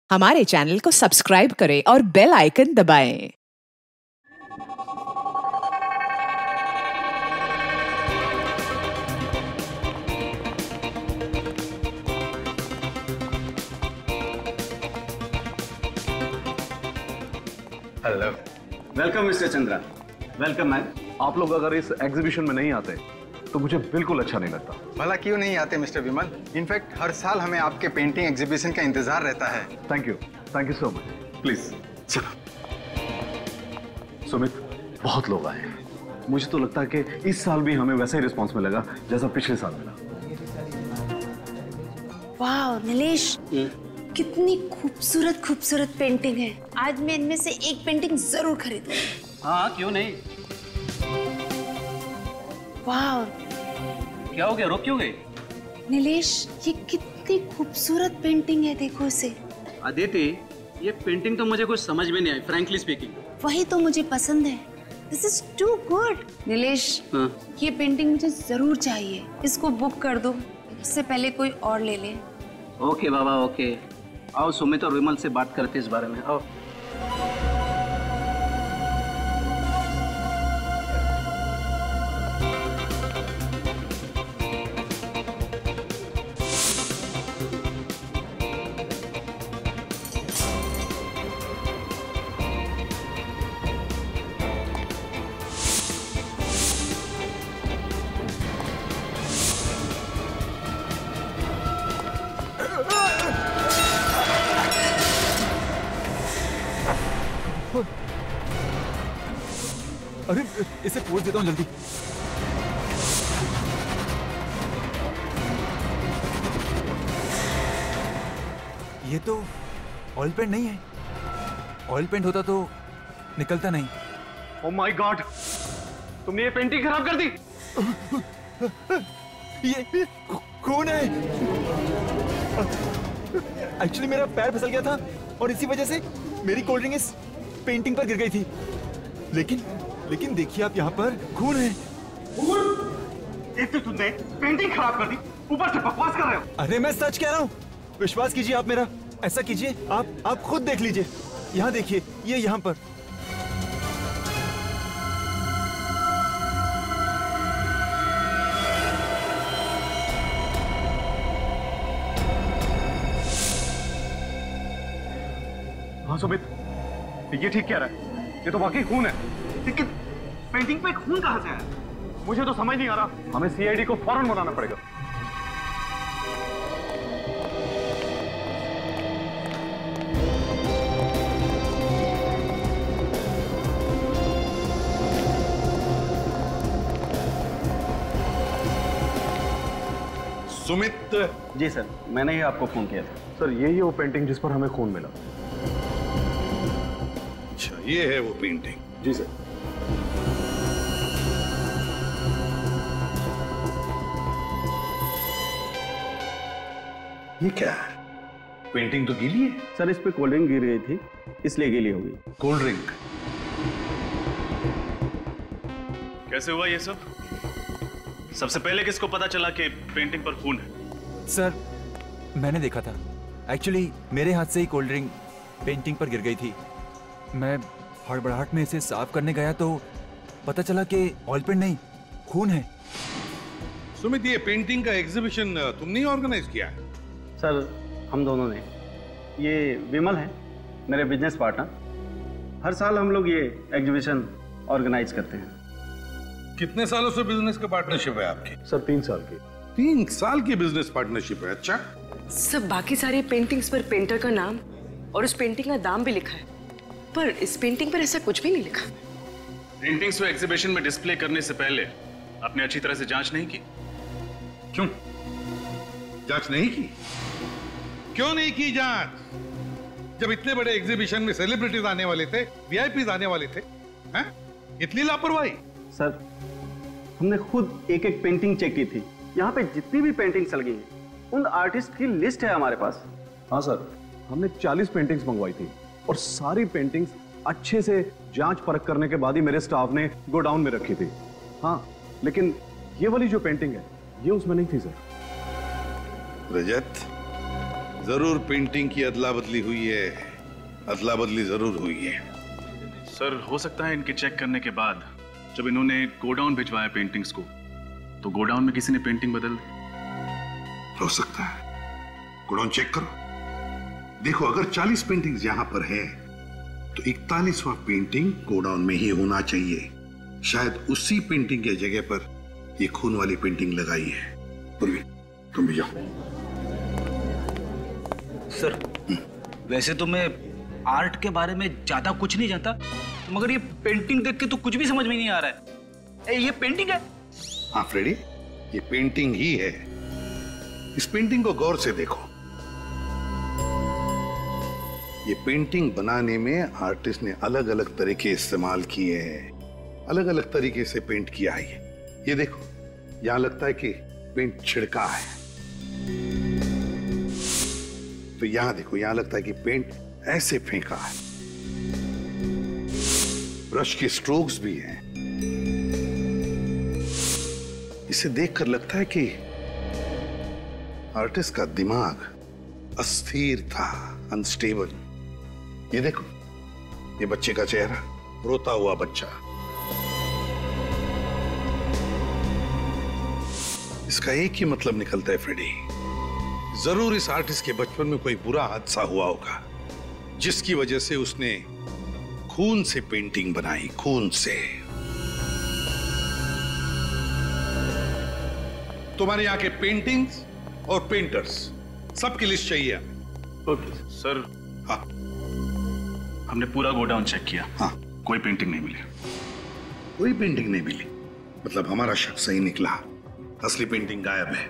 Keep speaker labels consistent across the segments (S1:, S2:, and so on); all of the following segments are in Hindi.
S1: हमारे चैनल को सब्सक्राइब करें और बेल आइकन दबाएं।
S2: Hello,
S3: welcome mister Chandra. Welcome ma'am.
S2: आप लोग अगर इस एग्जीबिशन में नहीं आते तो मुझे बिल्कुल अच्छा नहीं लगता।
S4: भला क्यों नहीं आते मिस्टर विमल? इनफैक्ट हर साल हमें आपके पेंटिंग एग्जीबिशन का इंतजार रहता है।
S2: Thank you so much. Please चलो। सुमित, बहुत लोग आए हैं। मुझे तो लगता है कि इस साल भी हमें वैसा ही रिस्पॉन्स मिलेगा जैसा पिछले साल मिला।
S5: वाह नीलेश, कितनी खूबसूरत खूबसूरत पेंटिंग है। आज मैं इनमें से एक पेंटिंग जरूर खरीदूंगी।
S3: हाँ, क्यों नहीं।
S5: वाह
S3: क्या हो गया, रुक क्यों गई?
S5: नीलेश, ये कितनी खूबसूरत पेंटिंग है, देखो इसे।
S3: अदिति, ये पेंटिंग तो मुझे कुछ समझ में नहीं आई, फ्रैंकली स्पीकिंग।
S5: वही तो मुझे पसंद है। This is too good. Nilesh, ये पेंटिंग मुझे जरूर चाहिए। इसको बुक कर दो, इससे पहले कोई और ले ले।
S3: ओके बाबा, ओके। आओ सुमित और विमल से बात करते इस बारे में। आओ।
S6: अरे इसे पोज देता हूँ जल्दी। ये तो ऑयल पेंट नहीं है। ऑयल पेंट होता तो निकलता नहीं।
S2: ओह माय गॉड, तुमने ये पेंटिंग खराब कर दी।
S6: ये कौन है? एक्चुअली मेरा पैर फिसल गया था और इसी वजह से मेरी कोल्ड ड्रिंक इस पेंटिंग पर गिर गई थी। लेकिन देखिए आप, यहाँ पर खून है।
S2: एक तो तुमने पेंटिंग खराब कर दी, ऊपर से बकवास कर रहे हो।
S6: अरे मैं सच कह रहा हूँ, विश्वास कीजिए आप मेरा। ऐसा कीजिए, आप खुद देख लीजिए। यहाँ देखिए, ये यहाँ पर।
S2: हाँ सुमित, ये ठीक कह रहा है। ये तो वाकई खून है, लेकिन पेंटिंग पे खून कहां से आया? मुझे तो समझ नहीं आ रहा। हमें सीआईडी को फौरन बुलाना पड़ेगा।
S7: सुमित
S3: जी सर, मैंने ही आपको फोन किया था।
S2: सर, यही वो पेंटिंग जिस पर हमें खून मिला।
S7: अच्छा, ये है वो पेंटिंग।
S2: जी सर।
S7: ये क्या है? पेंटिंग तो गीली है।
S3: सर, इस पे कोल्ड ड्रिंक गिर गई थी, इसलिए गीली हो गई।
S7: Cold drink?
S8: कैसे हुआ ये सब? सबसे पहले किसको पता चला कि पेंटिंग पर खून है?
S6: सर, मैंने देखा था। एक्चुअली मेरे हाथ से ही कोल्ड ड्रिंक पेंटिंग पर गिर गई थी। मैं हड़बड़ाहट में इसे साफ करने गया तो पता चला कि ऑयल पेंट नहीं, खून है।
S7: सुमित, ये पेंटिंग का एग्जीबिशन तुमने ही ऑर्गेनाइज किया है?
S3: सर, हम दोनों ने। ये विमल है, मेरे बिजनेस पार्टनर। हर साल हम लोग ये एग्जीबिशन ऑर्गेनाइज करते हैं।
S7: कितने सालों से बिजनेस का पार्टनरशिप है आपकी?
S2: सर, 3 साल की।
S7: 3 साल की बिजनेस पार्टनरशिप है। अच्छा।
S9: सब बाकी सारी पेंटिंग्स पर पेंटर का नाम और उस पेंटिंग का दाम भी लिखा है, पर इस पेंटिंग पर ऐसा कुछ भी नहीं लिखा।
S8: पेंटिंग्स को एग्जीबिशन में डिस्प्ले करने से पहले आपने अच्छी तरह से जांच नहीं की?
S7: क्यों जांच नहीं की? क्यों नहीं की जांच? जब इतने बड़े एग्जीबिशन में सेलिब्रिटीज आने वाले थे, वीआईपीज आने वाले थे, हैं? इतनी लापरवाही?
S3: सर, हमने खुद एक एक पेंटिंग चेक की थी। यहाँ पे जितनी भी पेंटिंग्स लगी हैं, उन आर्टिस्ट की लिस्ट है हमारे पास।
S2: हाँ सर, हमने 40 पेंटिंग्स मंगवाई थी और सारी पेंटिंग्स अच्छे से जांच परख करने के बाद ही मेरे स्टाफ ने गोडाउन में रखी थी। हाँ, लेकिन ये वाली जो पेंटिंग है, ये उसमें नहीं थी सर।
S7: रजत, जरूर पेंटिंग की अदला बदली हुई है, अदला बदली जरूर हुई है।
S8: सर हो सकता है इनके चेक करने के बाद जब इन्होंने गोडाउन भिजवाया पेंटिंग्स को तो गोडाउन में किसी ने पेंटिंग बदल दी।
S7: हो सकता है। गोडाउन चेक करो, देखो अगर 40 पेंटिंग्स यहां पर है तो 41वां पेंटिंग गोडाउन में ही होना चाहिए। शायद उसी पेंटिंग के जगह पर ये खून वाली पेंटिंग लगाई है। पूर्वी तुम भी जाओ।
S10: सर वैसे तो मैं आर्ट के बारे में ज्यादा कुछ नहीं जानता, मगर ये पेंटिंग देख के तो कुछ भी समझ में नहीं आ रहा है। ये पेंटिंग है?
S7: हाँ फ्रेडी, ये पेंटिंग ही है। इस पेंटिंग को गौर से देखो। ये पेंटिंग बनाने में आर्टिस्ट ने अलग अलग तरीके इस्तेमाल किए हैं, अलग अलग तरीके से पेंट किया है। ये देखो, यहां लगता है कि पेंट छिड़का है, तो यहां देखो, यहां लगता है कि पेंट ऐसे फेंका है। ब्रश के स्ट्रोक्स भी हैं। इसे देखकर लगता है कि आर्टिस्ट का दिमाग अस्थिर था, अनस्टेबल। ये देखो, ये बच्चे का चेहरा, रोता हुआ बच्चा। इसका एक ही मतलब निकलता है फ्रेडी, जरूर इस आर्टिस्ट के बचपन में कोई बुरा हादसा हुआ होगा जिसकी वजह से उसने खून से पेंटिंग बनाई, खून से। तुम्हारे यहाँ के पेंटिंग्स और पेंटर्स सबकी लिस्ट चाहिए हमें।
S8: Okay sir. हाँ, हमने पूरा गोडाउन चेक किया।
S7: हाँ,
S8: कोई पेंटिंग नहीं मिली।
S7: कोई पेंटिंग नहीं मिली? मतलब हमारा शक सही निकला, असली पेंटिंग गायब है।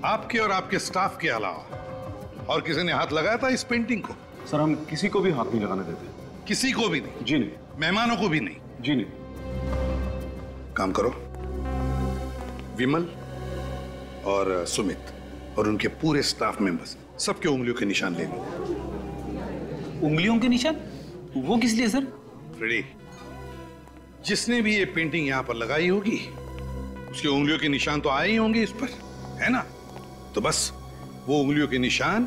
S7: आपके और आपके स्टाफ के अलावा और किसी ने हाथ लगाया था इस पेंटिंग को?
S2: सर हम किसी को भी हाथ नहीं लगाने देते।
S7: किसी को भी नहीं?
S2: जी नहीं।
S7: मेहमानों को भी नहीं?
S2: जी नहीं।
S7: काम करो, विमल और सुमित और उनके पूरे स्टाफ मेंबर्स सबके उंगलियों के निशान ले लो।
S10: उंगलियों के निशान? वो किस लिए सर?
S7: फ्रेडी, जिसने भी ये पेंटिंग यहां पर लगाई होगी उसके उंगलियों के निशान तो आए ही होंगे इस पर, है ना? तो बस वो उंगलियों के निशान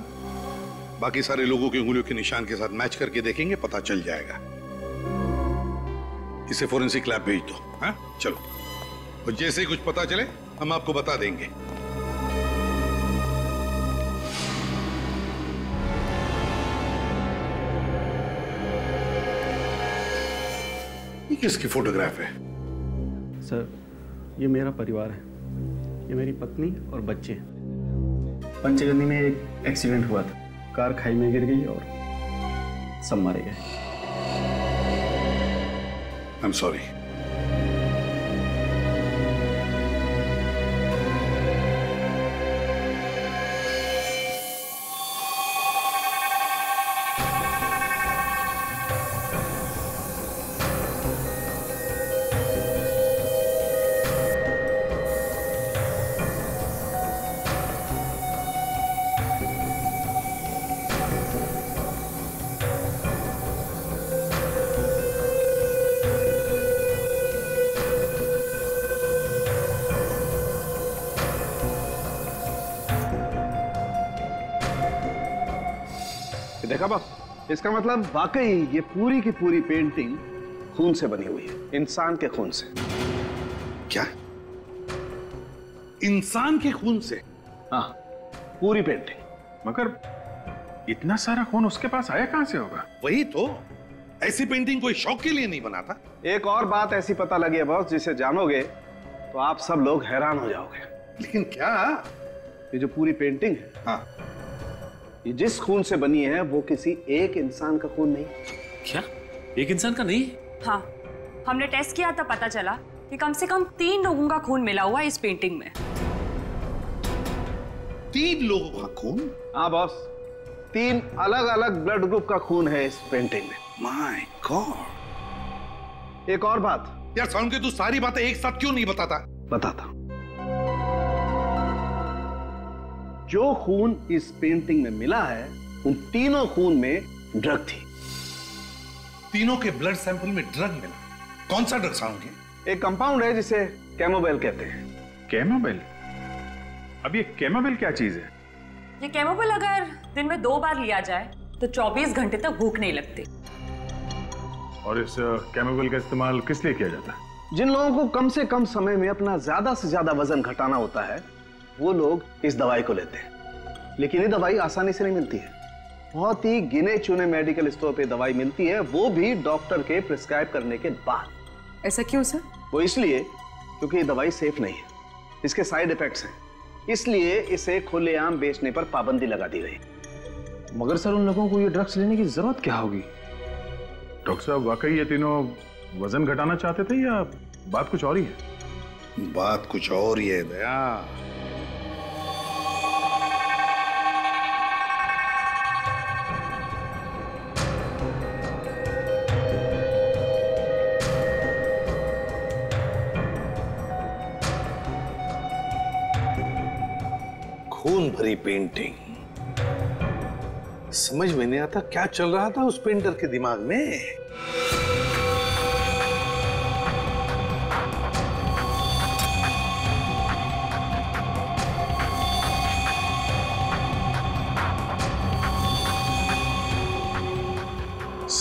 S7: बाकी सारे लोगों के उंगलियों के निशान के साथ मैच करके देखेंगे, पता चल जाएगा। इसे फोरेंसिक लैब भेज दो। हाँ चलो, और जैसे ही कुछ पता चले हम आपको बता देंगे। ये किसकी फोटोग्राफ है?
S3: सर ये मेरा परिवार है, ये मेरी पत्नी और बच्चे। पंचगंदी में एक एक्सीडेंट हुआ था, कार खाई में गिर गई और सब मारे गए।
S7: I am sorry.
S2: देखा बस, इसका मतलब वाकई ये पूरी की पूरी पेंटिंग खून से बनी हुई है, इंसान के खून से।
S7: क्या? इंसान के खून से?
S2: हाँ, पूरी पेंटिंग।
S11: मगर इतना सारा खून उसके पास आया कहां से होगा?
S7: वही तो, ऐसी पेंटिंग कोई शौक के लिए नहीं बनाता।
S2: एक और बात ऐसी पता लगी है बॉस, जिसे जानोगे तो आप सब लोग हैरान हो जाओगे।
S7: लेकिन क्या?
S2: ये जो पूरी पेंटिंग है,
S7: हाँ,
S2: ये जिस खून से बनी है वो किसी एक इंसान का खून नहीं।
S12: क्या? एक इंसान का नहीं?
S13: हाँ, हमने टेस्ट किया था, पता चला कि कम से कम 3 लोगों का खून मिला हुआ है इस पेंटिंग में।
S7: 3 लोगों का खून?
S2: हाँ बॉस, 3 अलग अलग ब्लड ग्रुप का खून है इस पेंटिंग में।
S7: My God.
S2: एक और बात
S7: यार, साउंड के तू सारी बातें एक साथ क्यों नहीं बताता?
S2: बताता। जो खून इस पेंटिंग में मिला है, उन तीनों खून में ड्रग थी।
S7: तीनों के ब्लड सैंपल में ड्रग मिला? कौन सा ड्रग? साउंड के?
S2: एक कंपाउंड है जिसे कैमोबेल कहते हैं।
S11: कैमोबेल?
S7: कैमोबेल?
S11: क्या?
S7: 3
S11: अब ये कैमोबिल क्या चीज है?
S13: ये कैमोबिल अगर दिन में 2 बार लिया जाए तो 24 घंटे तक भूख नहीं लगती।
S11: और इस कैमोबिल का इस्तेमाल किस लिए किया जाता है?
S3: जिन लोगों को कम से कम समय में अपना ज्यादा से ज्यादा वजन घटाना होता है वो लोग इस दवाई को लेते हैं। लेकिन ये दवाई आसानी से नहीं मिलती है। बहुत ही गिने चुने मेडिकल स्टोर पे दवाई मिलती है, वो भी डॉक्टर के प्रिस्क्राइब करने के बाद।
S9: ऐसा क्यों सर?
S3: वो इसलिए क्योंकि ये दवाई सेफ नहीं है, इसके साइड इफेक्ट्स हैं, इसलिए इसे खुलेआम बेचने पर पाबंदी लगा दी गई।
S11: मगर सर उन लोगों को ये ड्रग्स लेने की जरूरत क्या होगी? डॉक्टर साहब वाकई ये तीनों वजन घटाना चाहते थे या बात कुछ और ही है?
S7: बात कुछ और ही है दया। खून भरी पेंटिंग, समझ में नहीं आता क्या चल रहा था उस पेंटर के दिमाग में।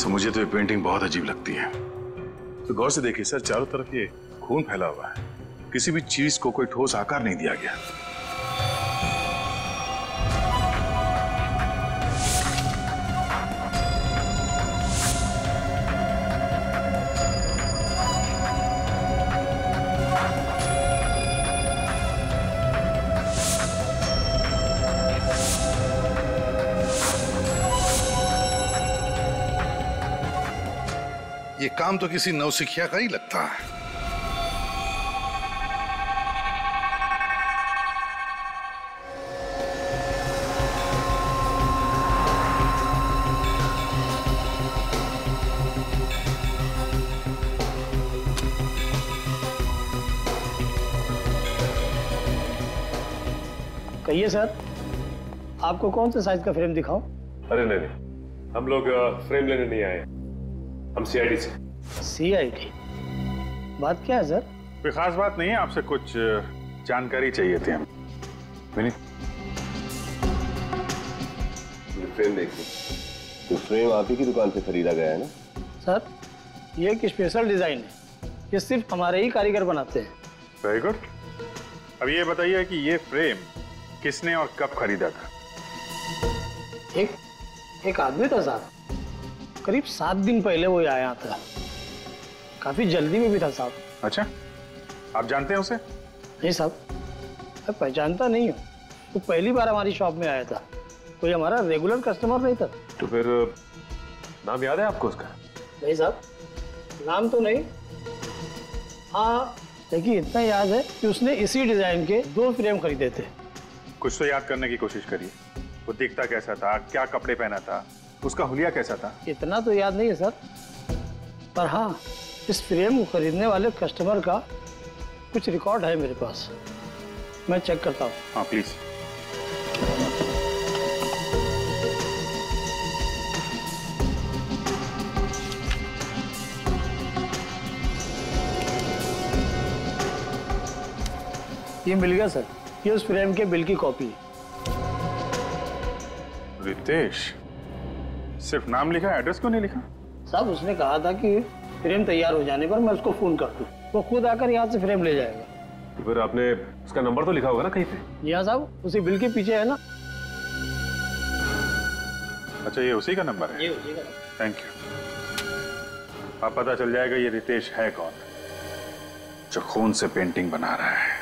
S11: मुझे तो ये पेंटिंग बहुत अजीब लगती है। तो गौर से देखिए सर, चारों तरफ ये खून फैला हुआ है, किसी भी चीज को कोई ठोस आकार नहीं दिया गया।
S7: ये काम तो किसी नौसिखिया का ही लगता है।
S14: कहिए सर, आपको कौन सा साइज का फ्रेम दिखाऊं?
S12: अरे नहीं, हम लोग फ्रेम लेने नहीं आए, हम सीआईडी से।
S14: सीआईडी? बात क्या है सर?
S11: कोई खास बात नहीं है, आपसे कुछ जानकारी चाहिए थी हम। विनीत,
S15: फ्रेम देखिए, तो फ्रेम आप ही की दुकान से खरीदा गया है ना?
S14: सर, ये एक स्पेशल डिजाइन है, ये सिर्फ हमारे ही कारीगर बनाते हैं।
S11: Very good. अब ये बताइए कि ये फ्रेम किसने और कब खरीदा था?
S14: एक आदमी था साहब, करीब 7 दिन पहले वो आया था, काफी जल्दी में भी था साहब।
S11: अच्छा, आप जानते हैं उसे?
S14: नहीं साहब, मैं पहचानता नहीं हूँ, वो पहली बार हमारी शॉप में आया था, कोई हमारा रेगुलर कस्टमर नहीं था।
S12: तो फिर नाम याद है आपको उसका?
S14: नहीं साहब, नाम तो नहीं। हाँ, लेकिन इतना याद है कि उसने इसी डिजाइन के 2 फ्रेम खरीदे थे।
S11: कुछ तो याद करने की कोशिश करिए। वो दिखता कैसा था, क्या कपड़े पहना था, उसका हुलिया कैसा था?
S14: इतना तो याद नहीं है सर, पर हाँ, इस फ्रेम को खरीदने वाले कस्टमर का कुछ रिकॉर्ड है मेरे पास, मैं चेक करता हूँ।
S11: हाँ प्लीज।
S14: ये मिल गया सर, ये उस फ्रेम के बिल की कॉपी है।
S11: रितेश, सिर्फ नाम लिखा, एड्रेस क्यों नहीं लिखा?
S14: साहब, उसने कहा था कि फ्रेम तैयार हो जाने पर मैं उसको फोन कर दूं, वो खुद आकर यहाँ से फ्रेम ले जाएगा।
S12: तो फिर आपने उसका नंबर तो लिखा होगा ना कहीं पे?
S14: जी हाँ साहब, उसी बिल के पीछे है ना।
S11: अच्छा, ये उसी का नंबर है?
S14: ये उसी का नंबर।
S11: Thank you. अब पता चल जाएगा ये रितेश है कौन, जो खून से पेंटिंग बना रहा है।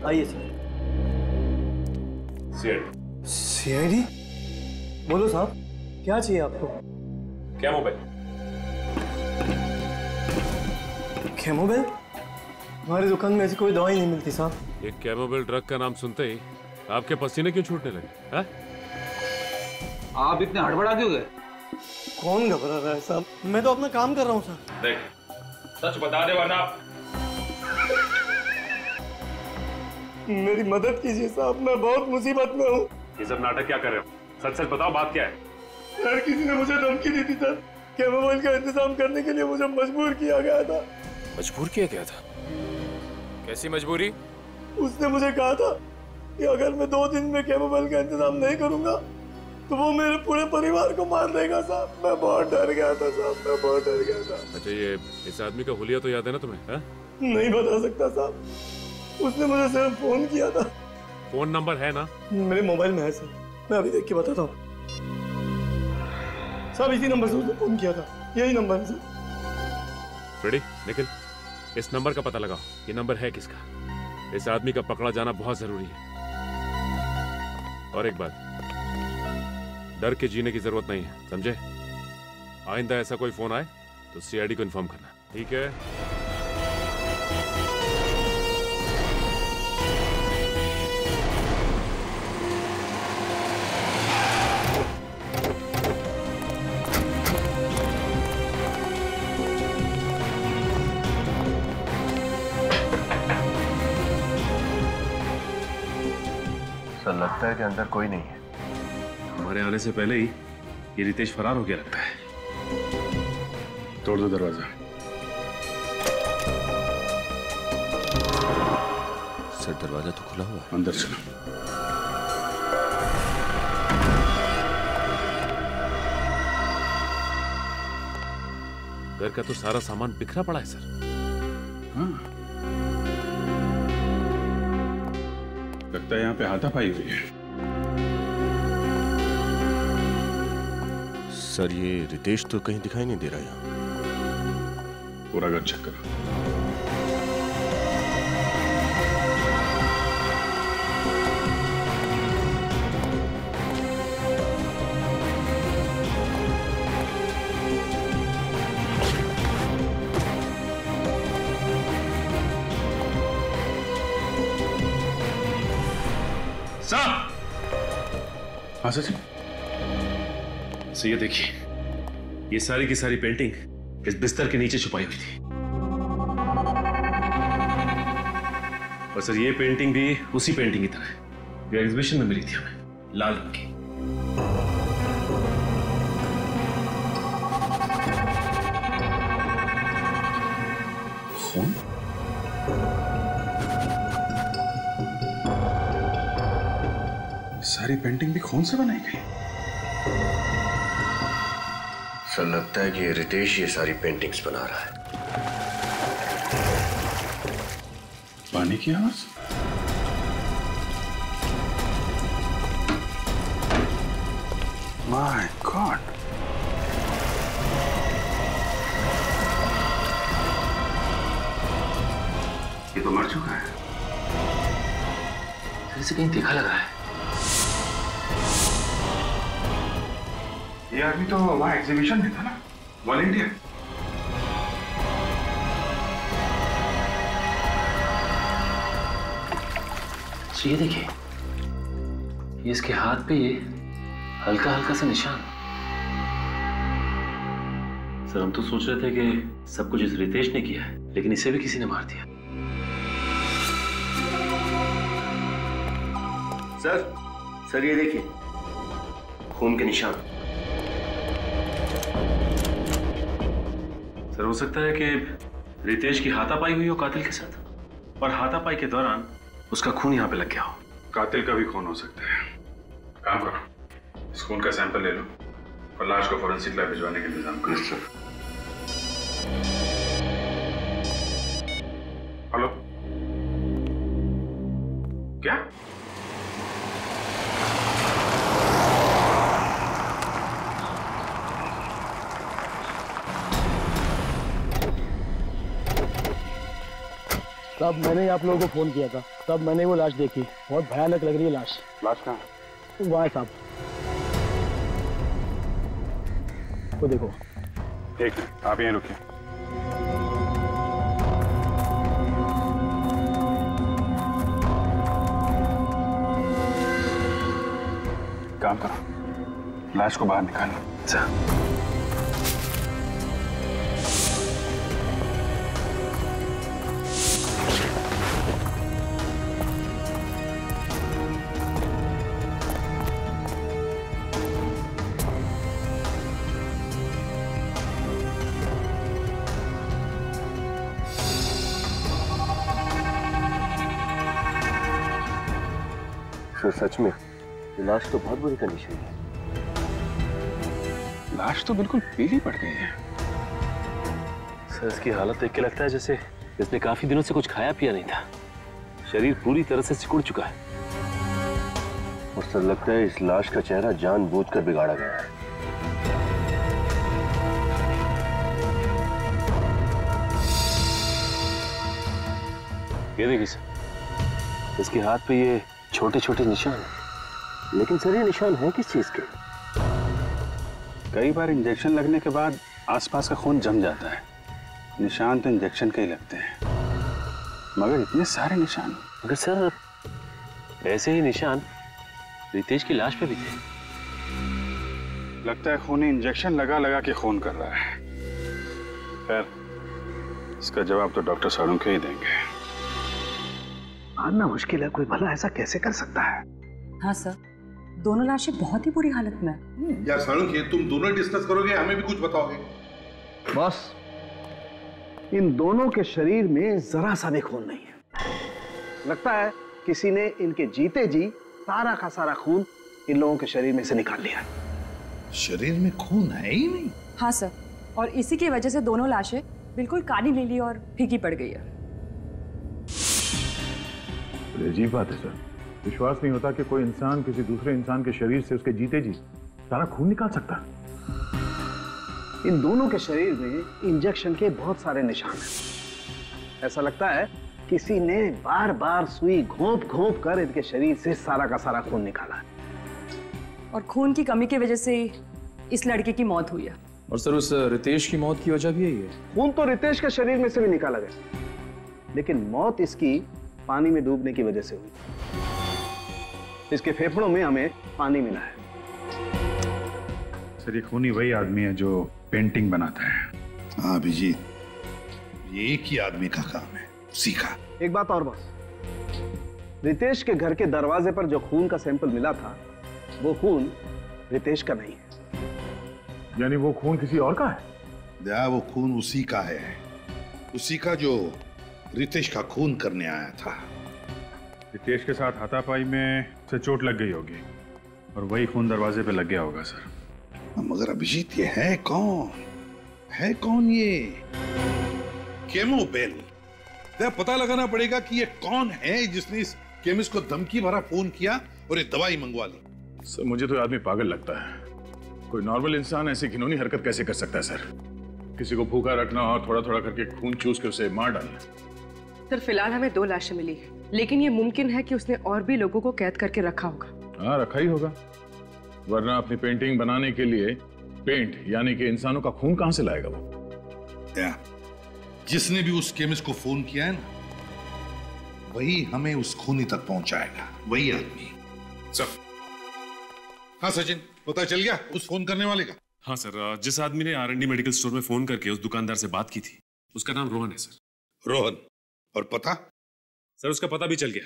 S16: आइए सर।
S12: सीआईडी?
S16: बोलो साहब, क्या चाहिए आपको?
S12: क्या मोबाइल?
S16: कैमोबेल? हमारी दुकान में ऐसी कोई दवाई नहीं मिलती साहब।
S12: ये कैमोबेल ड्रग का नाम सुनते ही आपके पसीने क्यों छूटने लगे?
S10: आप इतने हड़बड़ा क्यों गए?
S16: कौन घबरा रहा है साहब? मैं तो अपना काम कर रहा हूँ साहब।
S12: देख, सच बता दे वरना
S16: मेरी मदद कीजिए साहब, मैं बहुत मुसीबत में हूँ।
S12: ये सब नाटक क्या कर रहे हो? सच सच बताओ, बात क्या है?
S16: सर, किसी ने मुझे धमकी दी थी सर। कैमोमाइल का इंतजाम करने के लिए मुझे मजबूर किया गया था।
S12: मजबूर किया गया था? कैसी मजबूरी?
S16: उसने मुझे कहा था कि अगर मैं 2 दिन में कैमोमाइल का इंतजाम नहीं करूंगा तो वो मेरे पूरे परिवार को मार देगा साहब। मैं बहुत डर गया था साहब, मैं बहुत डर गया था।
S12: अच्छा, ये इस आदमी का हुलिया तो याद है ना तुम्हें? हा?
S16: नहीं बता सकता साहब, उसने मुझे सिर्फ फोन किया था।
S12: फोन नंबर है ना?
S16: मेरे मोबाइल में है सर, मैं अभी देख के बताता हूँ। साहब इसी नंबर से उसने फोन किया था, यही नंबर है सर।
S12: फ्रेडी, निखिल, इस नंबर का पता लगाओ। ये नंबर है किसका? इस आदमी का पकड़ा जाना बहुत जरूरी है। और एक बात, डर के जीने की जरूरत नहीं है, समझे? आइंदा ऐसा कोई फोन आए तो सीआईडी को इन्फॉर्म करना, ठीक है?
S15: सर, लगता है कि अंदर कोई नहीं है।
S8: हमारे आने से पहले ही ये रितेश फरार हो गया लगता है।
S11: तोड़ दो दरवाजा।
S15: सर, दरवाजा तो खुला हुआ है।
S11: अंदर चलो।
S12: घर का तो सारा सामान बिखरा पड़ा है सर।
S11: हाँ, लगता है यहाँ पे हाथापाई हुई है।
S15: सर, ये रितेश तो कहीं दिखाई नहीं दे रहा यहाँ।
S11: पूरा घर चेक करो।
S8: साहब!
S11: हाँ सर जी।
S8: सर, ये देखिए, ये सारी की सारी पेंटिंग इस बिस्तर के नीचे छुपाई हुई थी। और सर, ये पेंटिंग भी उसी पेंटिंग की तरह है जो एग्जीबिशन में मिली थी हमें, लाल रंग की।
S11: खून? सारी पेंटिंग भी खून से बनाई गई।
S15: सर, लगता है कि ये रितेश ये सारी पेंटिंग्स बना रहा है।
S11: पानी की आवाज? My God!
S8: ये तो मर चुका है। इसे कहीं देखा लगा है।
S11: ये आदमी तो वहां एग्जीबिशन में था ना, वॉलंटियर।
S8: ये देखिए, ये इसके हाथ पे ये हल्का हल्का सा निशान। सर, हम तो सोच रहे थे कि सब कुछ इस रितेश ने किया है, लेकिन इसे भी किसी ने मार दिया।
S15: सर ये देखिए, खून के निशान।
S8: सर, हो सकता है कि रितेश की हाथापाई हुई हो कातिल के साथ, और हाथापाई के दौरान उसका खून यहाँ पे लग गया हो।
S11: कातिल का भी खून हो सकता है। काम करो, इस खून का सैंपल ले लो और लाश को फोरेंसिक लैब भिजवाने का इंतजाम करो। हेलो, क्या?
S14: तब मैंने आप लोगों को फोन किया था, तब मैंने वो लाश देखी। बहुत भयानक लग रही है लाश।
S11: लाश कहाँ?
S14: वहाँ है साहब, वो देखो।
S11: एक मिनट, आप यहीं रुकिए। काम करो, लाश को बाहर निकालो।
S10: अच्छा।
S15: सर सच में ये लाश तो बहुत बुरी कंडीशन है।
S11: लाश तो बिल्कुल पीली पड़ गई है।
S17: सर इसकी हालत देख के लगता है जैसे इसने काफी दिनों से कुछ खाया पिया नहीं था। शरीर पूरी तरह से सिकुड़ चुका है।
S15: और सर लगता है इस लाश का चेहरा जानबूझकर बिगाड़ा गया है।
S17: ये देखिए सर, इसके हाथ पे ये छोटे छोटे निशान है।
S15: लेकिन सर ये निशान है किस चीज के?
S11: कई बार इंजेक्शन लगने के बाद आसपास का खून जम जाता है। निशान तो इंजेक्शन के ही लगते हैं, मगर इतने सारे निशान।
S17: मगर सर ऐसे ही निशान रितेश की लाश पे भी थे।
S11: लगता है खूनी इंजेक्शन लगा लगा के खून कर रहा है। खैर इसका जवाब तो डॉक्टर सालुंखे ही देंगे।
S18: मानना मुश्किल है, कोई भला ऐसा कैसे कर सकता है?
S13: हाँ सर, दोनों लाशें बहुत ही बुरी हालत में हैं।
S7: यार सालुंखे, तुम दोनों डिस्कस करोगे, हमें भी कुछ बताओगे?
S18: बॉस, इन दोनों के शरीर में जरा सा भी खून नहीं है। लगता है किसी ने इनके जीते जी सारा का सारा खून इन लोगों के शरीर में से निकाल लिया।
S7: शरीर में खून है ही नहीं।
S13: हाँ सर, और इसी की वजह से दोनों लाशें बिल्कुल काली नीली और फीकी पड़ गई है।
S11: अजीब बात है सर, विश्वास नहीं होता कि कोई इंसान किसी दूसरे इंसान के शरीर से उसके जीते जी सारा खून निकाल सकता है।
S18: इन दोनों के शरीर में इंजेक्शन के बहुत सारे निशान हैं। ऐसा लगता है किसी ने बार बार सुई घोंप घोंप कर इनके शरीर से सारा का सारा खून निकाला है।
S13: और खून की कमी की वजह से इस लड़के की मौत हुई है।
S6: और सर उस रितेश की मौत की वजह भी यही है।
S18: खून तो रितेश के शरीर में से भी निकाला गया, लेकिन मौत इसकी पानी में डूबने की वजह से हुई। इसके फेफड़ों में हमें पानी मिला है।
S11: सर ये खूनी वही आदमी है जो पेंटिंग बनाता है।
S7: हाँ अभिजीत, ये एक ही आदमी का काम है, उसी का।
S18: एक बात और बॉस, रितेश के घर के दरवाजे पर जो खून का सैंपल मिला था वो खून रितेश का नहीं है।
S11: यानी वो खून किसी और का है?
S7: या वो खून उसी का है, उसी का जो रितेश का खून करने आया था।
S11: रितेश के साथ हाथापाई में से चोट लग गई होगी और वही खून दरवाजे पे लग गया होगा सर।
S7: मगर अभिजीत ये है कौन? है कौन ये? केमोबेल। पता लगाना पड़ेगा कि ये कौन है जिसने इस केमिस्ट को धमकी भरा फोन किया और ये दवाई मंगवा ली।
S11: सर मुझे तो आदमी पागल लगता है। कोई नॉर्मल इंसान ऐसी घिनौनी हरकत कैसे कर सकता है सर? किसी को भूखा रखना और थोड़ा थोड़ा करके खून चूस के उसे मार डालना।
S9: सर फिलहाल हमें 2 लाशें मिली है, लेकिन ये मुमकिन है कि उसने और भी लोगों को कैद करके रखा होगा।
S11: हाँ रखा ही होगा, वरना अपनी पेंटिंग बनाने के लिए पेंट यानी कि इंसानों का खून कहां से लाएगा वो?
S7: जिसने भी उस केमिस्ट को फोन किया है ना, वही हमें उस खूनी तक पहुंचाएगा, वही आदमी। सर हाँ सचिन, पता चल गया उस फोन करने वाले का?
S12: हाँ सर, जिस आदमी ने R&D मेडिकल स्टोर में फोन करके उस दुकानदार से बात की थी, उसका नाम रोहन है सर।
S7: रोहन? और पता?
S12: सर उसका पता भी चल गया,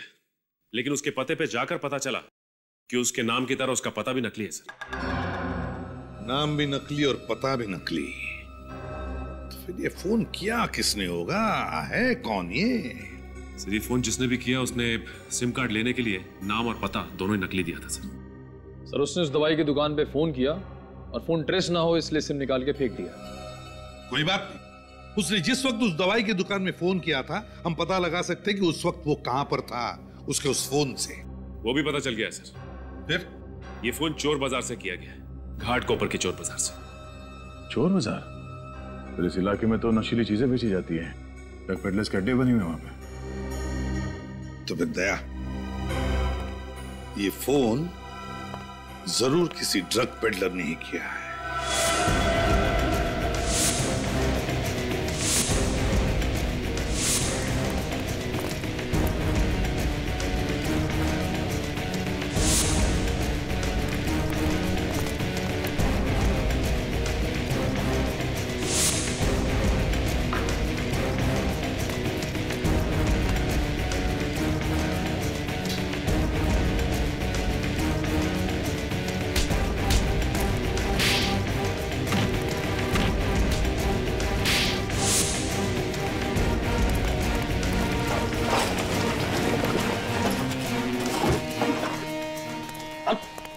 S12: लेकिन उसके पते पे जाकर पता चला कि उसके नाम की तरह उसका पता भी नकली है सर।
S7: नाम भी नकली और पता भी नकली, तो फिर ये फोन किया किसने होगा? है कौन ये?
S12: सर ये फोन जिसने भी किया उसने सिम कार्ड लेने के लिए नाम और पता दोनों ही नकली दिया था सर।
S6: सर उसने उस दवाई की दुकान पे फोन किया और फोन ट्रेस ना हो इसलिए सिम निकाल के फेंक दिया।
S7: कोई बात नहीं, उसने जिस वक्त उस दवाई की दुकान में फोन किया था, हम पता लगा सकते हैं कि उस वक्त वो कहां पर था उसके उस फोन से।
S12: वो भी पता चल गया है सर।
S7: फिर
S12: ये फोन चोर बाजार से किया गया है, घाट कोपर के चोर बाजार से।
S11: चोर बाजार? तो इस इलाके में तो नशीली चीजें बेची जाती हैं, ड्रग पेडलर्स के अड्डे बने हुए वहां पे।
S7: तो फिर दया, ये फोन जरूर किसी ड्रग पेडलर ने ही किया है।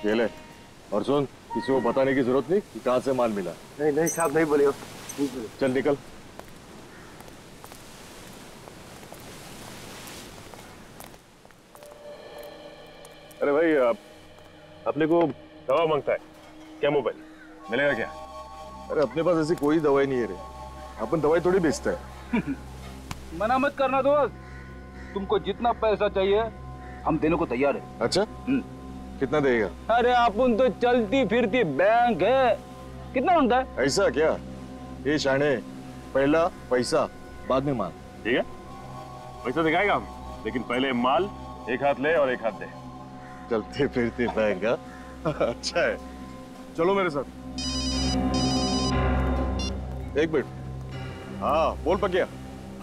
S15: खेल है। और सुन, किसी को बताने की जरूरत नहीं कि कहाँ से माल मिला।
S18: नहीं नहीं साहब, नहीं बोलिए।
S15: चल निकल।
S12: अरे भाई, अपने को दवा मांगता है क्या? मोबाइल मिलेगा क्या?
S15: अरे अपने पास ऐसी कोई दवाई नहीं है रे, अपन दवाई थोड़ी बेचता है।
S10: मना मत करना दोस्त, तुमको जितना पैसा चाहिए हम देने को तैयार है।
S15: अच्छा, कितना देगा?
S10: अरे अपन तो चलती फिरती बैंक है, कितना मांगता है?
S15: ऐसा क्या? ये शाने, पहला पैसा बाद में माल।
S12: ठीक है, पैसा दिखाएगा हम, लेकिन पहले माल एक हाथ ले और एक हाथ दे।
S15: चलते फिरते बैंक। अच्छा है, चलो मेरे साथ। एक मिनट। हाँ बोल पकिया।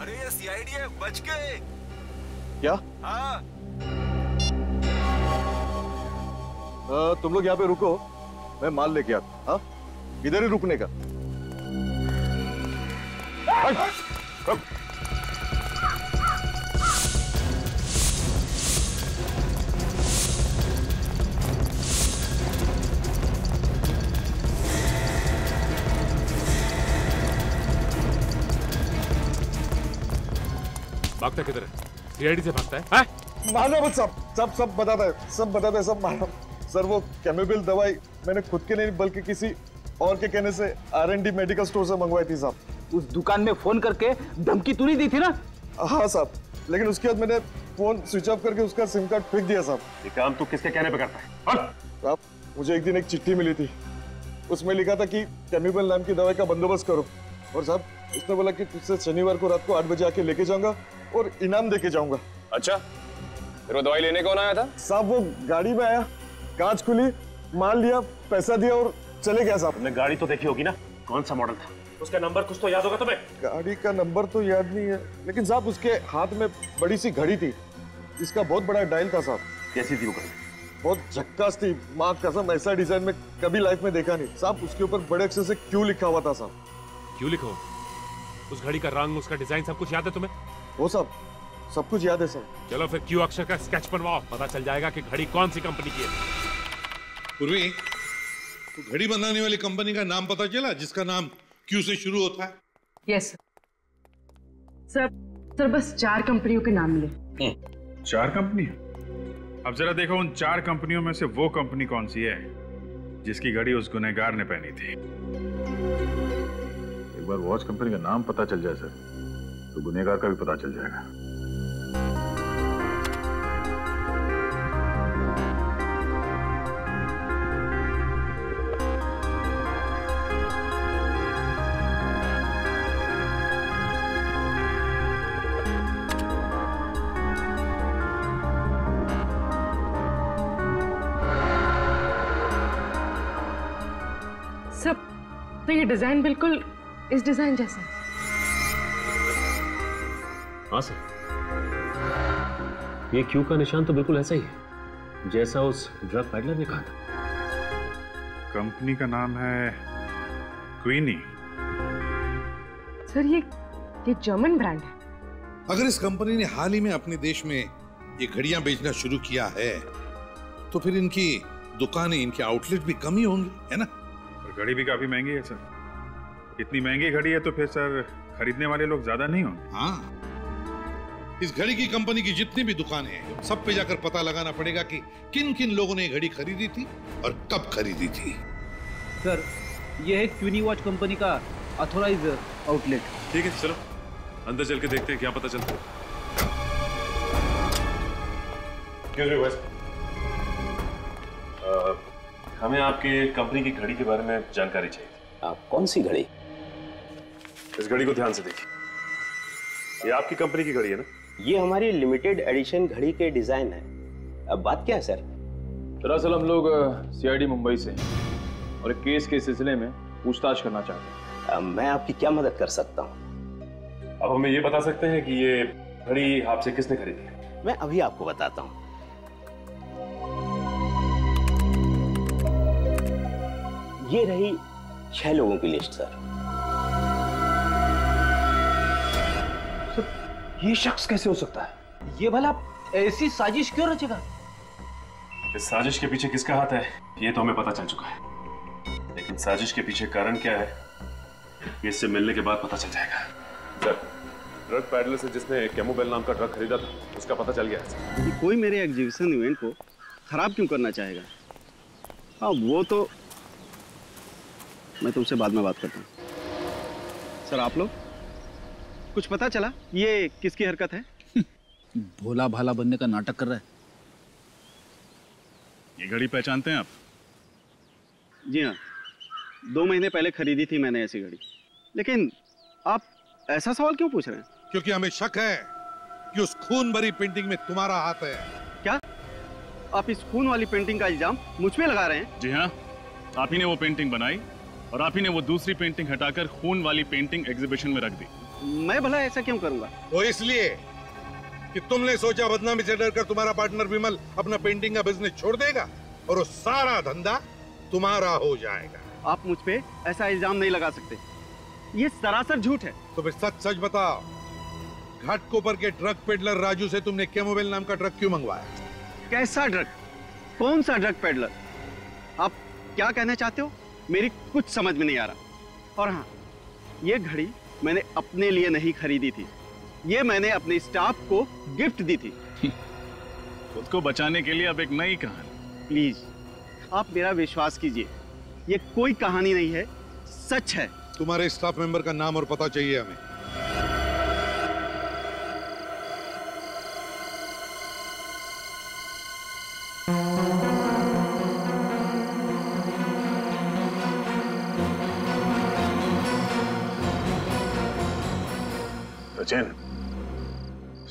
S6: अरे ये सीआईडी है, बच गए।
S15: क्या?
S6: हाँ।
S15: तुम लोग यहाँ पे रुको, मैं माल लेके आता। हाँ, इधर ही रुकने का।
S12: भागता किधर है? सीआईडी से भागता है?
S15: मारना मत सब बताता है, सब बताता है, सब मारना। सर वो कैमोबिल दवाई मैंने खुद के नहीं बल्कि किसी और के कहने से R&D मेडिकल स्टोर से मंगवाई थी साहब।
S10: उस दुकान में फोन करके धमकी तू नहीं दी थी ना?
S15: हाँ साहब, लेकिन उसके बाद मैंने फोन स्विच ऑफ करके उसका सिम कार्ड फेंक दिया साहब।
S12: ये काम तू किसके कहने पे करता है?
S15: साहब मुझे एक दिन एक चिट्ठी मिली थी, उसमें लिखा था कि कैमोबिल नाम की दवाई का बंदोबस्त करो। और साहब उसने बोला कि तुझसे शनिवार को रात को 8 बजे आके लेके जाऊंगा और इनाम देके जाऊंगा।
S12: अच्छा, फिर वो दवाई लेने कौन आया था?
S15: साहब वो गाड़ी में आया, कांच खुली, माल लिया, पैसा दिया और चले गया साहब।
S12: तुमने गाड़ी तो देखी होगी ना, कौन सा मॉडल था? उसका नंबर कुछ तो याद होगा तुम्हें?
S15: गाड़ी का नंबर तो याद नहीं है, लेकिन साहब उसके हाथ में बड़ी सी घड़ी थी, जिसका बहुत बड़ा डायल था साहब।
S12: कैसी थी वो घड़ी?
S15: बहुत झक्कास थी, माँ कसम ऐसा डिजाइन में कभी लाइफ में देखा नहीं साहब। उसके ऊपर बड़े अक्षर से क्यों लिखा हुआ था साहब।
S12: क्यों लिखा हुआ? उस घड़ी का रंग, उसका डिजाइन सब कुछ याद है तुम्हें?
S15: वो सब कुछ याद है सर।
S12: चलो फिर क्यू अक्षर का स्केच बनवाओ, पता चल जाएगा कि घड़ी कौन सी कंपनी की है।
S7: पूर्वी, तो घड़ी बनाने वाली कंपनी का नाम पता चला जिसका नाम क्यू से शुरू होता है?
S9: Yes sir. सर बस 4 कंपनियों के नाम मिले।
S8: 4 कंपनी? अब जरा देखो उन 4 कंपनियों में से वो कंपनी कौन सी है जिसकी घड़ी उस गुनहगार ने पहनी थी।
S11: एक बार वॉच कंपनी का नाम पता चल जाए सर, तो गुनहगार का भी पता चल जाएगा।
S9: सब तो ये डिजाइन बिल्कुल इस डिजाइन जैसा है।
S17: हाँ सर, ये क्यू का निशान तो बिल्कुल ऐसा ही है जैसा उस ड्रग पैडलर ने कहा था।
S8: कंपनी का नाम है क्वीनी।
S9: सर ये जर्मन ब्रांड है।
S7: अगर इस कंपनी ने हाल ही में अपने देश में ये घड़ियां बेचना शुरू किया है तो फिर इनकी दुकानें, इनके आउटलेट भी कम ही होंगे, है ना?
S8: और घड़ी भी काफी महंगी है सर। इतनी महंगी घड़ी है तो फिर सर खरीदने वाले लोग ज्यादा नहीं होंगे।
S7: हाँ, इस घड़ी की कंपनी की जितनी भी दुकानें हैं सब पे जाकर पता लगाना पड़ेगा कि किन किन लोगों ने ये घड़ी खरीदी थी और कब खरीदी थी।
S10: सर ये है क्वीनी वॉच कंपनी का ऑथोराइज आउटलेट।
S12: ठीक है, चलो अंदर चल के देखते हैं क्या पता चलता है।
S17: हमें आपके कंपनी की घड़ी के बारे में जानकारी चाहिए।
S19: आप कौन सी घड़ी?
S12: इस घड़ी को ध्यान से देखिए, ये आपकी कंपनी की घड़ी है ना?
S19: ये हमारी लिमिटेड एडिशन घड़ी के डिजाइन है। अब बात क्या है सर?
S20: दरअसल हम लोग सीआईडी मुंबई से हैं और एक केस के सिलसिले में पूछताछ करना चाहते हैं।
S19: मैं आपकी क्या मदद कर सकता हूँ?
S12: अब हमें ये बता सकते हैं कि ये घड़ी आपसे किसने खरीदी है?
S19: मैं अभी आपको बताता हूँ। ये रही 6 लोगों की लिस्ट सर।
S10: ये शख्स कैसे हो सकता है? ये भला ऐसी साजिश क्यों रचेगा?
S12: इस साजिश के पीछे किसका हाथ है ये तो हमें पता चल चुका है, लेकिन साजिश के पीछे कारण क्या है ये इससे मिलने के बाद पता चल जाएगा। सर, ड्रग पैडलर से जिसने कैमोबेल नाम का ड्रग खरीदा था उसका पता चल गया है सर।
S3: कि कोई मेरे एग्जीबिशन इवेंट को खराब क्यों करना चाहेगा? हाँ, वो तो मैं तुमसे बाद में बात करता हूँ। सर, आप लोग कुछ पता चला ये किसकी हरकत है?
S10: भोला भाला बनने का नाटक कर रहा है।
S8: ये घड़ी पहचानते हैं आप?
S3: जी हाँ, 2 महीने पहले खरीदी थी मैंने ऐसी घड़ी। लेकिन आप ऐसा सवाल क्यों पूछ रहे हैं?
S7: क्योंकि हमें शक है कि उस खून भरी पेंटिंग में तुम्हारा हाथ है।
S3: क्या आप इस खून वाली पेंटिंग का इल्जाम मुझ पे लगा रहे हैं?
S8: जी हाँ, आप ही ने वो पेंटिंग बनाई और आप ही ने वो दूसरी पेंटिंग हटाकर खून वाली पेंटिंग एग्जीबिशन में रख दी।
S3: मैं भला ऐसा क्यों करूंगा?
S7: वो इसलिए कि तुमने सोचा बदनामी से डरकर तुम्हारा पार्टनर विमल अपना पेंटिंग का बिजनेस छोड़ देगा और वो सारा धंधा तुम्हारा हो जाएगा।
S3: आप मुझ पे ऐसा इल्जाम नहीं लगा सकते, ये सरासर झूठ है।
S7: तो फिर सच सच बताओ, घाटकोपर के ड्रग पेडलर राजू से तुमने कैमोबेल नाम का ड्रग क्यों मंगवाया?
S3: कैसा ड्रग? कौन सा ड्रग पेडलर? आप क्या कहना चाहते हो? मेरी कुछ समझ में नहीं आ रहा। और हाँ, ये घड़ी मैंने अपने लिए नहीं खरीदी थी, ये मैंने अपने स्टाफ को गिफ्ट दी थी।
S8: खुद को बचाने के लिए अब एक नई कहानी।
S3: प्लीज आप मेरा विश्वास कीजिए, ये कोई कहानी नहीं है, सच है।
S7: तुम्हारे स्टाफ मेंबर का नाम और पता चाहिए हमें।
S11: सचिन,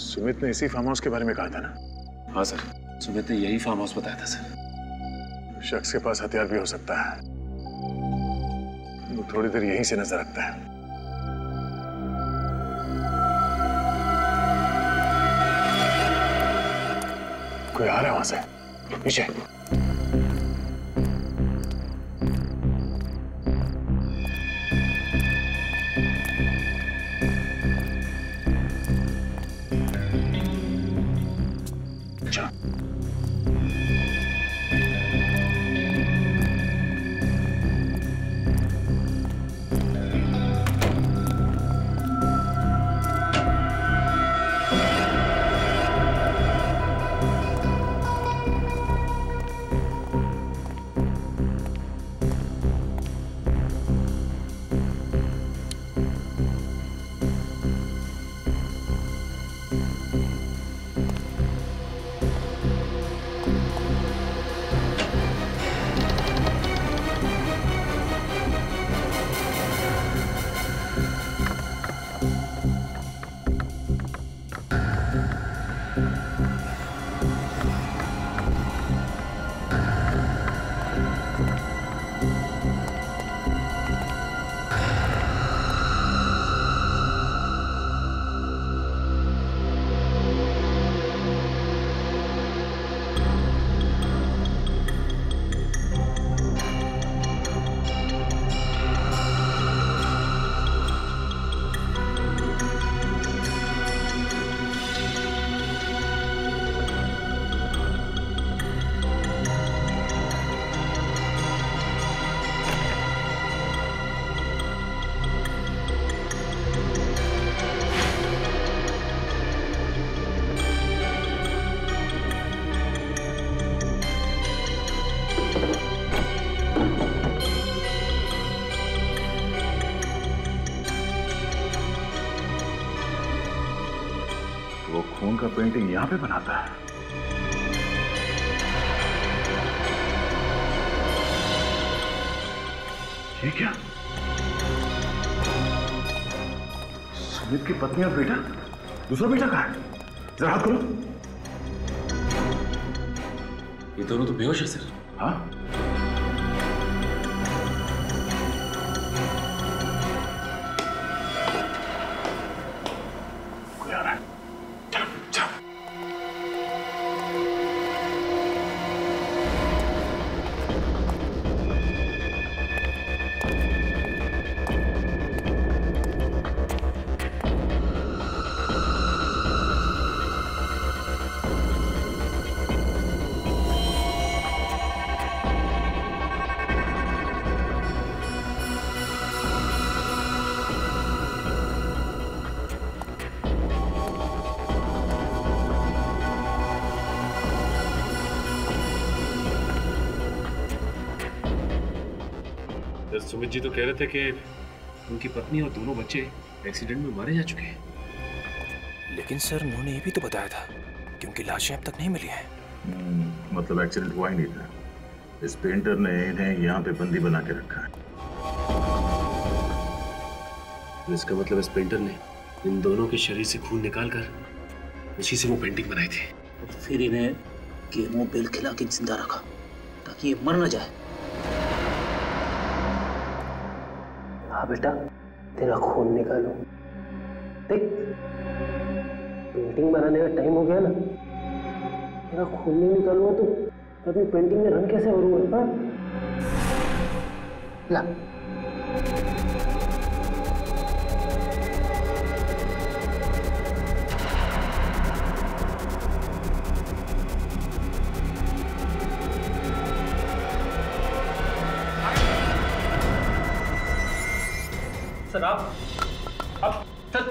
S11: सुमित ने इसी फार्म हाउस के बारे में कहा था ना?
S17: हाँ सर, सुमित ने यही फार्म हाउस बताया था सर।
S11: शख्स के पास हथियार भी हो सकता है, वो थोड़ी देर यहीं से नजर रखता है। कोई आ रहा है वहां से, पीछे। खून का पेंटिंग यहां पे बनाता है। ये क्या? सुमित की पत्नी और बेटा? दूसरा बेटा कहाँ है? जरा हाथ खोलो।
S17: ये दोनों तो बेहोश है सर।
S11: हाँ? कोई आ रहा है।
S17: सुमित जी तो कह रहे थे कि उनकी पत्नी और दोनों बच्चे एक्सीडेंट में मारे जा चुके हैं।
S21: लेकिन सर उन्होंने ये भी तो बताया था कि उनकी लाशें अब तक नहीं मिली हैं।
S11: मतलब एक्सीडेंट हुआ ही नहीं था। इस पेंटर ने इन्हें यहाँ पे बंदी बना के रखा है।
S17: तो इसका मतलब इस पेंटर ने इन दोनों के शरीर से खून निकालकर उसी से वो पेंटिंग बनाई थी।
S10: और फिर इन्हें केमो बेल खिला के जिंदा रखा ताकि ये मर न जाए। हाँ बेटा, तेरा खून निकालो। देख, पेंटिंग बनाने का टाइम हो गया ना, तेरा खून नहीं निकालूंगा तो अपनी पेंटिंग में रंग कैसे भरूंगा? हाँ? ला।
S21: सर आप सर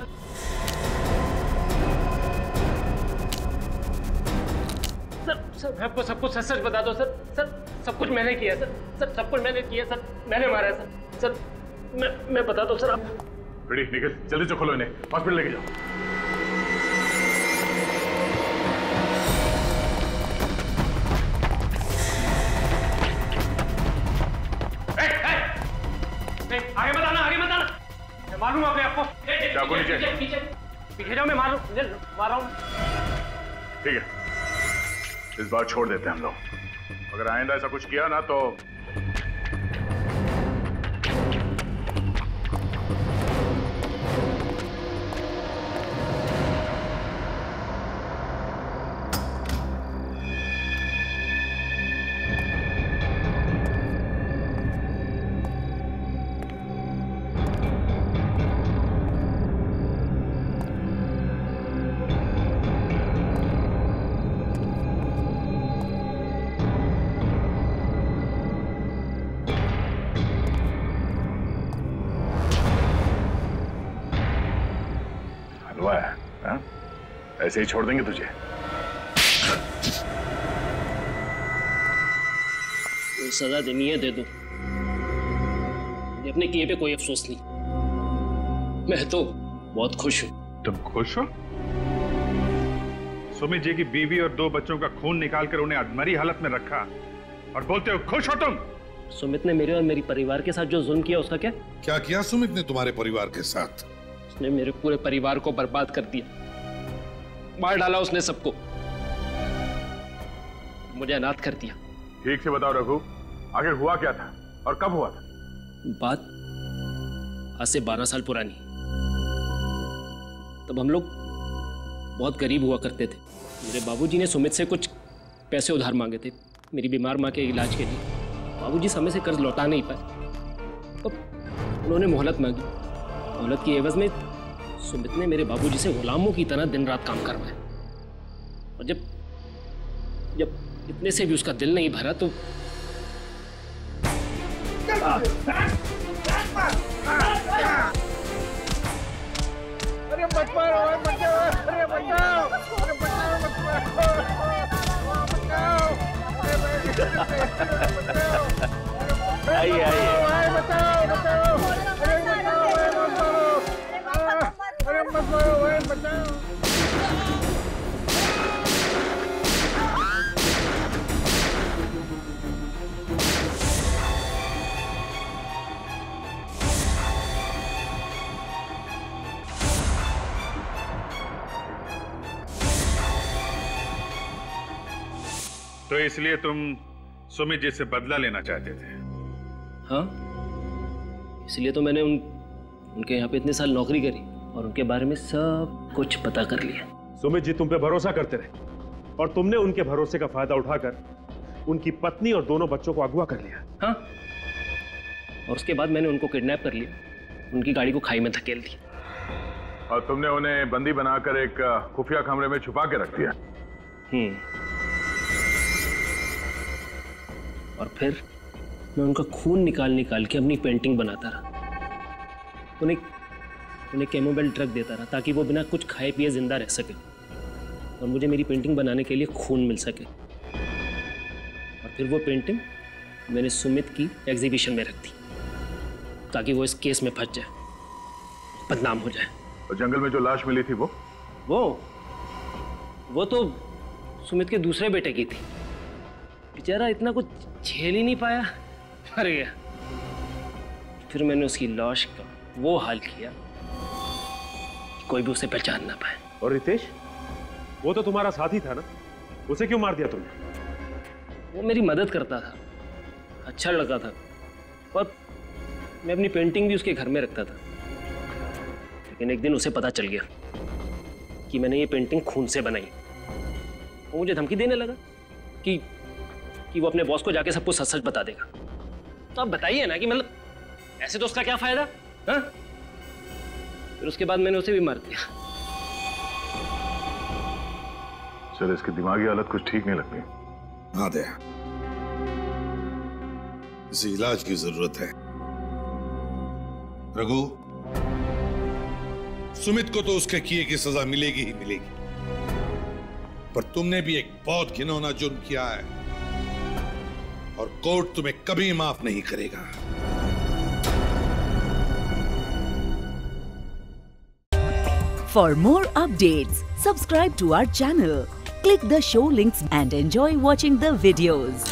S21: सर मैं आपको सब कुछ सच सच बता दो सर। सर सब कुछ मैंने किया सर। सर सब कुछ मैंने किया सर। मैंने मारा है सर। मैं बता दो सर आप।
S11: रेडी निकल, जल्दी से खोलो इन्हें, हॉस्पिटल लेके जाओ।
S21: आगे मत आना, आगे मत आना। मैं मारूंगा अपने आपको।
S11: चाकू नीचे।
S21: पीछे जाओ, मैं मार रहा हूँ।
S11: ठीक है, इस बार छोड़ देते हैं हम लोग। अगर आइंदा ऐसा कुछ किया ना तो ऐसे ही छोड़ देंगे तुझे?
S21: कोई सजा देनी है दे दो, अपने किए पे कोई अफसोस नहीं। मैं तो बहुत खुश हूँ।
S7: तुम खुश हो? सुमित जी की बीवी और 2 बच्चों का खून निकालकर उन्हें अधमरी हालत में रखा और बोलते हो खुश हो तुम?
S21: सुमित ने मेरे और मेरी परिवार के साथ जो जुल्म किया उसका क्या?
S7: क्या किया सुमित ने तुम्हारे परिवार के साथ?
S21: उसने मेरे पूरे परिवार को बर्बाद कर दिया, मार डाला उसने सबको, मुझे अनाथ कर दिया।
S11: ठीक से बताओ रघु, आखिर हुआ क्या था और कब हुआ था?
S21: बात आज से 12 साल पुरानी। तब हम लोग बहुत गरीब हुआ करते थे। मेरे बाबूजी ने सुमित से कुछ पैसे उधार मांगे थे मेरी बीमार माँ के इलाज के लिए। बाबूजी समय से कर्ज लौटा नहीं पाए, तो उन्होंने मोहलत मांगी। मोहलत की एवज में सुमित ने मेरे बाबूजी से गुलामों की तरह दिन रात काम करवाया। और जब इतने से भी उसका दिल नहीं भरा तो
S16: अरे मत मारो, मत जाओ, अरे बचाओ, अरे बचाओ,
S21: आइए
S16: बचाओ, बचाओ, अरे बचाओ, अरे मत मारो, बचाओ।
S7: तो इसलिए तुम सुमित जी से बदला लेना चाहते थे?
S21: हाँ, इसलिए तो मैंने उनके यहाँ पे इतने साल नौकरी करी और उनके बारे में सब कुछ पता कर लिया।
S12: सुमित जी तुम पे भरोसा करते रहे और तुमने उनके भरोसे का फायदा उठाकर उनकी पत्नी और दोनों बच्चों को अगवा कर लिया।
S21: हाँ, और उसके बाद मैंने उनको किडनैप कर लिया, उनकी गाड़ी को खाई में धकेल दी।
S11: और तुमने उन्हें बंदी बनाकर एक खुफिया कमरे में छुपा के रख दिया।
S21: और फिर मैं उनका खून निकाल के अपनी पेंटिंग बनाता रहा। उन्हें केमोबेल ड्रग देता रहा ताकि वो बिना कुछ खाए पिए जिंदा रह सके और मुझे मेरी पेंटिंग बनाने के लिए खून मिल सके। और फिर वो पेंटिंग मैंने सुमित की एग्जीबिशन में रख दी। ताकि वो इस केस में फंस जाए, बदनाम हो जाए।
S11: और जंगल में जो लाश मिली थी
S21: वो तो सुमित के दूसरे बेटे की थी। बेचारा इतना कुछ झेल ही नहीं पाया, मर गया। फिर मैंने उसकी लाश का वो हाल किया कि कोई भी उसे पहचान ना पाए।
S12: और रितेश, वो तो तुम्हारा साथी था ना, उसे क्यों मार दिया तुमने?
S21: वो मेरी मदद करता था, अच्छा लड़का था, और मैं अपनी पेंटिंग भी उसके घर में रखता था। लेकिन एक दिन उसे पता चल गया कि मैंने ये पेंटिंग खून से बनाई। वो मुझे धमकी देने लगा कि वो अपने बॉस को जाके सब कुछ सच सच बता देगा। तो आप बताइए ना कि मतलब ऐसे तो उसका क्या फायदा? हाँ? फिर उसके बाद मैंने उसे भी मार दिया।
S11: सर, इसकी दिमागी हालत कुछ ठीक नहीं लगती।
S7: हाँ दया, इसे इलाज की जरूरत है। रघु, सुमित को तो उसके किए की सजा मिलेगी ही मिलेगी, पर तुमने भी एक बहुत घिनौना जुर्म किया है और कोर्ट तुम्हें कभी माफ नहीं करेगा।
S1: For more updates, subscribe to our channel, click the show links and enjoy watching the videos.